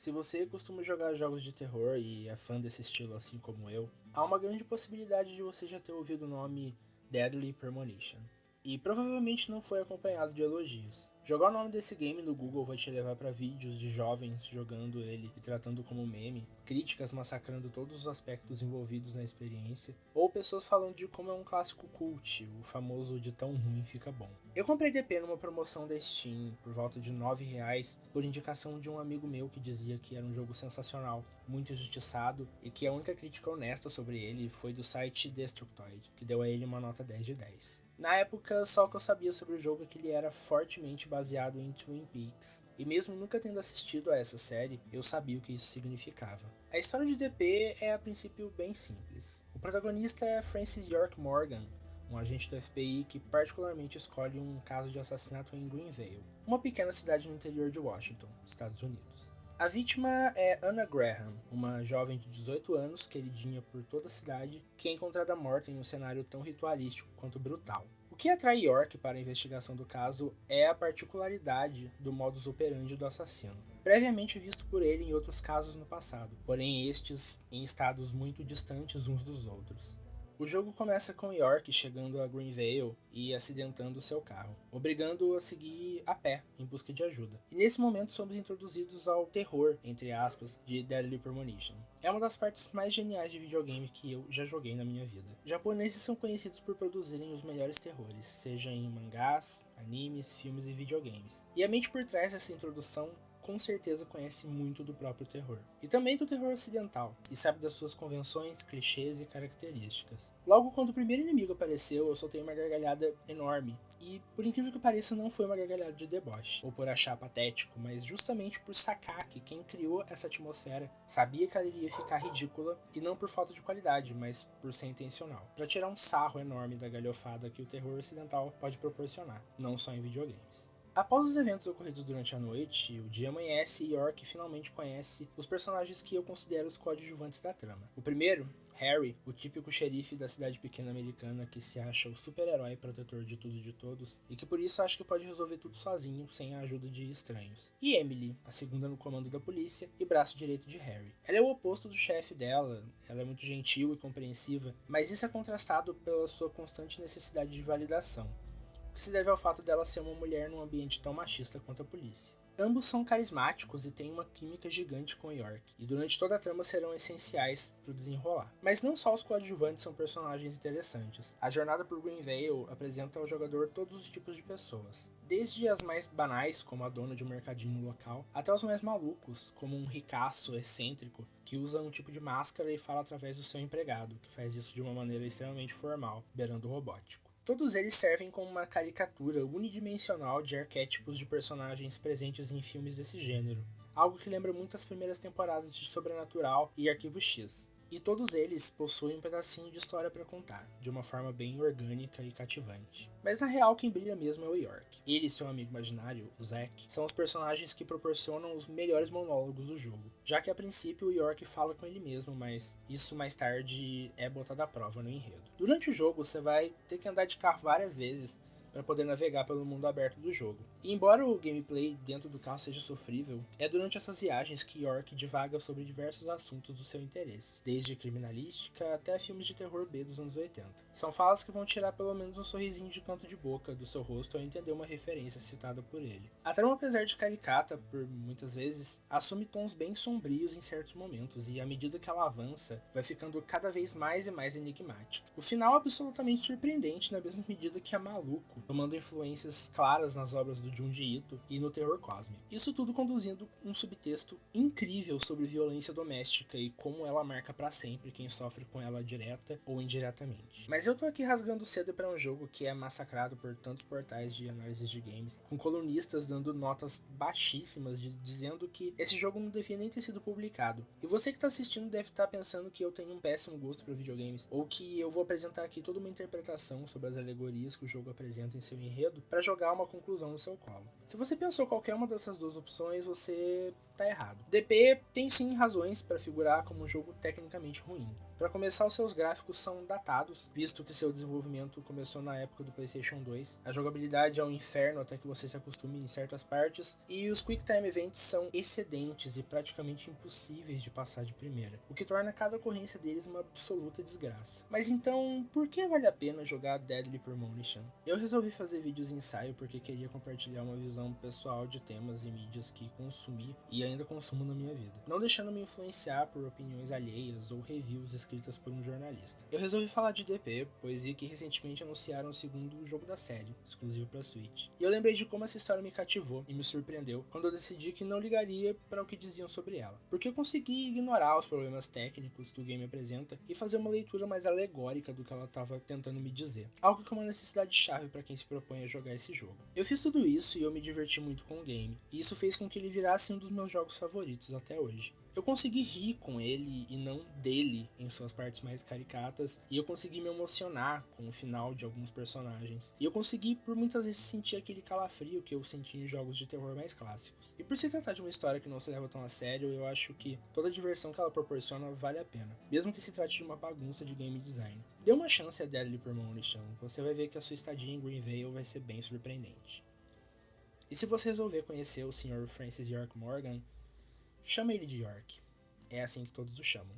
Se você costuma jogar jogos de terror e é fã desse estilo assim como eu, há uma grande possibilidade de você já ter ouvido o nome Deadly Premonition. E provavelmente não foi acompanhado de elogios. Jogar o nome desse game no Google vai te levar para vídeos de jovens jogando ele e tratando como meme, críticas massacrando todos os aspectos envolvidos na experiência, ou pessoas falando de como é um clássico cult, o famoso de tão ruim fica bom. Eu comprei DP numa promoção da Steam por volta de R$ 9 por indicação de um amigo meu que dizia que era um jogo sensacional, muito injustiçado e que a única crítica honesta sobre ele foi do site Destructoid, que deu a ele uma nota 10 de 10. Na época, só o que eu sabia sobre o jogo é que ele era fortemente baseado em Twin Peaks, e mesmo nunca tendo assistido a essa série, eu sabia o que isso significava. A história de DP é a princípio bem simples. O protagonista é Francis York Morgan, um agente do FBI que particularmente escolhe um caso de assassinato em Greenvale, uma pequena cidade no interior de Washington, Estados Unidos. A vítima é Anna Graham, uma jovem de 18 anos, queridinha por toda a cidade, que é encontrada morta em um cenário tão ritualístico quanto brutal. O que atrai York para a investigação do caso é a particularidade do modus operandi do assassino, previamente visto por ele em outros casos no passado, porém estes em estados muito distantes uns dos outros. O jogo começa com York chegando a Greenvale e acidentando seu carro, obrigando-o a seguir a pé em busca de ajuda. E nesse momento somos introduzidos ao terror, entre aspas, de Deadly Premonition. É uma das partes mais geniais de videogame que eu já joguei na minha vida. Japoneses são conhecidos por produzirem os melhores terrores, seja em mangás, animes, filmes e videogames. E a mente por trás dessa introdução com certeza conhece muito do próprio terror. E também do terror ocidental, e sabe das suas convenções, clichês e características. Logo quando o primeiro inimigo apareceu, eu soltei uma gargalhada enorme. E, por incrível que pareça, não foi uma gargalhada de deboche, ou por achar patético, mas justamente por sacar que quem criou essa atmosfera sabia que ela iria ficar ridícula, e não por falta de qualidade, mas por ser intencional. Para tirar um sarro enorme da galhofada que o terror ocidental pode proporcionar, não só em videogames. Após os eventos ocorridos durante a noite, o dia amanhece e York finalmente conhece os personagens que eu considero os coadjuvantes da trama. O primeiro, Harry, o típico xerife da cidade pequena americana que se acha o super-herói protetor de tudo e de todos, e que por isso acha que pode resolver tudo sozinho, sem a ajuda de estranhos. E Emily, a segunda no comando da polícia e braço direito de Harry. Ela é o oposto do chefe dela, ela é muito gentil e compreensiva, mas isso é contrastado pela sua constante necessidade de validação, o que se deve ao fato dela ser uma mulher num ambiente tão machista quanto a polícia. Ambos são carismáticos e têm uma química gigante com York, e durante toda a trama serão essenciais para o desenrolar. Mas não só os coadjuvantes são personagens interessantes. A jornada por Greenvale apresenta ao jogador todos os tipos de pessoas, desde as mais banais, como a dona de um mercadinho local, até os mais malucos, como um ricaço excêntrico que usa um tipo de máscara e fala através do seu empregado, que faz isso de uma maneira extremamente formal, beirando o robótico. Todos eles servem como uma caricatura unidimensional de arquétipos de personagens presentes em filmes desse gênero, algo que lembra muito as primeiras temporadas de Sobrenatural e Arquivo X. E todos eles possuem um pedacinho de história para contar, de uma forma bem orgânica e cativante. Mas na real quem brilha mesmo é o York. Ele e seu amigo imaginário, o Zack, são os personagens que proporcionam os melhores monólogos do jogo, já que a princípio o York fala com ele mesmo, mas isso mais tarde é botado à prova no enredo. Durante o jogo você vai ter que andar de carro várias vezes para poder navegar pelo mundo aberto do jogo. E embora o gameplay dentro do carro seja sofrível, é durante essas viagens que York divaga sobre diversos assuntos do seu interesse, desde criminalística até filmes de terror B dos anos 80. São falas que vão tirar pelo menos um sorrisinho de canto de boca do seu rosto ao entender uma referência citada por ele. A trama, apesar de caricata por muitas vezes, assume tons bem sombrios em certos momentos, e à medida que ela avança, vai ficando cada vez mais e mais enigmática. O final é absolutamente surpreendente na mesma medida que é maluco, tomando influências claras nas obras do Junji Ito e no terror cósmico. Isso tudo conduzindo um subtexto incrível sobre violência doméstica e como ela marca para sempre quem sofre com ela direta ou indiretamente. Mas eu tô aqui rasgando cedo para um jogo que é massacrado por tantos portais de análise de games, com colunistas dando notas baixíssimas dizendo que esse jogo não devia nem ter sido publicado. E você que tá assistindo deve estar pensando que eu tenho um péssimo gosto para videogames, ou que eu vou apresentar aqui toda uma interpretação sobre as alegorias que o jogo apresenta em seu enredo para jogar uma conclusão no seu colo. Se você pensou qualquer uma dessas duas opções, você tá errado. DP tem sim razões para figurar como um jogo tecnicamente ruim. Para começar, os seus gráficos são datados, visto que seu desenvolvimento começou na época do PlayStation 2. A jogabilidade é um inferno até que você se acostume em certas partes, e os Quick Time Events são excedentes e praticamente impossíveis de passar de primeira, o que torna cada ocorrência deles uma absoluta desgraça. Mas então, por que vale a pena jogar Deadly Premonition? Eu resolvi fazer vídeos ensaio porque queria compartilhar uma visão pessoal de temas e mídias que consumi e ainda consumo na minha vida, não deixando me influenciar por opiniões alheias ou reviews escritas por um jornalista. Eu resolvi falar de DP, pois vi que recentemente anunciaram o segundo jogo da série, exclusivo para Switch. E eu lembrei de como essa história me cativou e me surpreendeu quando eu decidi que não ligaria para o que diziam sobre ela, porque eu consegui ignorar os problemas técnicos que o game apresenta e fazer uma leitura mais alegórica do que ela estava tentando me dizer, algo que é uma necessidade chave para quem se propõe a jogar esse jogo. Eu fiz tudo isso e eu me diverti muito com o game, e isso fez com que ele virasse um dos meus jogos favoritos até hoje. Eu consegui rir com ele e não dele em suas partes mais caricatas, e eu consegui me emocionar com o final de alguns personagens, e eu consegui por muitas vezes sentir aquele calafrio que eu senti em jogos de terror mais clássicos. E por se tratar de uma história que não se leva tão a sério, eu acho que toda a diversão que ela proporciona vale a pena, mesmo que se trate de uma bagunça de game design. Dê uma chance a Deadly Premonition, você vai ver que a sua estadia em Greenvale vai ser bem surpreendente. E se você resolver conhecer o Sr. Francis York Morgan, chama ele de York. É assim que todos o chamam.